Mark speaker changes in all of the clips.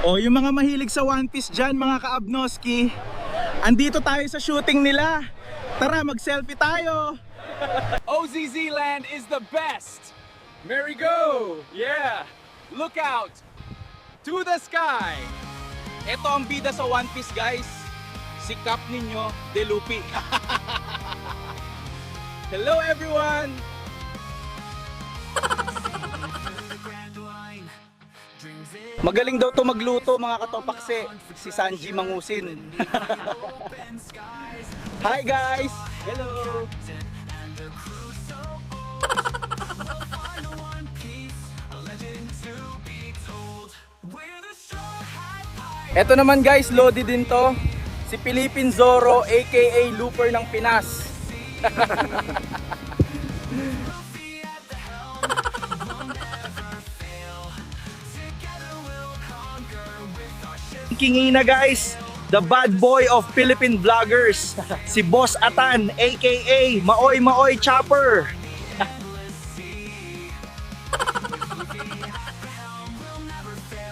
Speaker 1: O yung mga mahilig sa One Piece dyan, mga ka-Abnoski, andito tayo sa shooting nila. Tara, mag-selfie tayo.
Speaker 2: OZZ Land is the best. Merry go! Yeah! Look out! To the sky!
Speaker 1: Ito ang bida sa One Piece, guys. Si Cap ninyo, De Luffy. Hello everyone! Magaling daw to magluto, mga katopakse. Si Sanji Mangusin. Hi guys! Hello! Ito naman guys, Lodi din to. Si Philippine Zoro aka Looper ng Pinas. Kingina guys, the bad boy of Philippine vloggers, si Boss Atan aka Maoy Maoy Chopper.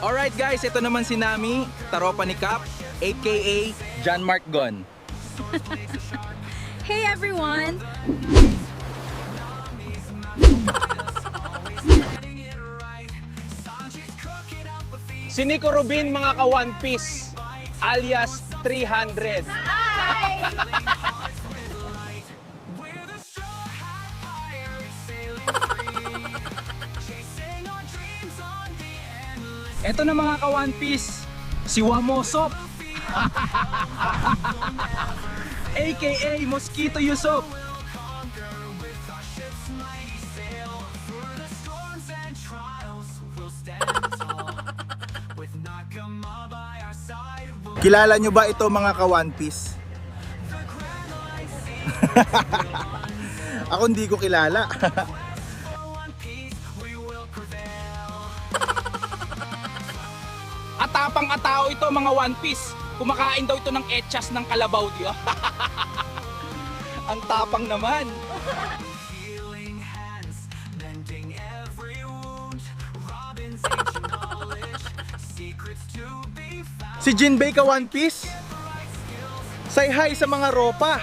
Speaker 1: Alright guys, ito naman si Nami, taropa ni Cap aka John Mark Gon.
Speaker 3: Hey everyone!
Speaker 2: Si Nico Rubin, mga ka-One Piece, alias 300.
Speaker 1: Ito na mga ka-One Piece, si Wamosop aka Mosquito Yusop. Kilala nyo ba ito mga ka-One Piece? Ako hindi ko kilala. Atapang-atao ito mga One Piece. Kumakain daw ito ng etchas ng kalabaw, di ba? Ang tapang naman. Si Jinbei ka One Piece? Say hi sa mga ropa.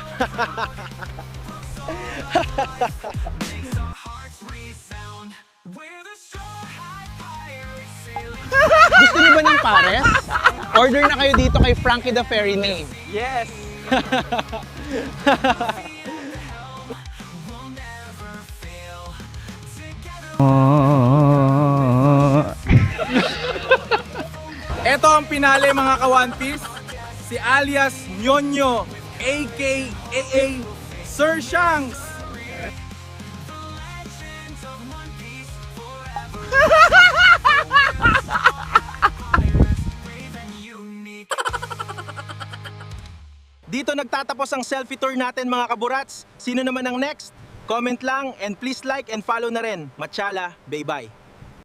Speaker 4: Gusto niyo ba ng pares? Order na kayo dito kay Frankie the Fairy Name.
Speaker 1: Yes. Ito ang pinali mga ka-One Piece, si alias Nyonyo aka Sir Shanks. Dito nagtatapos ang selfie tour natin mga kaburats. Sino naman ang next? Comment lang and please like and follow na rin. Machala, bye-bye.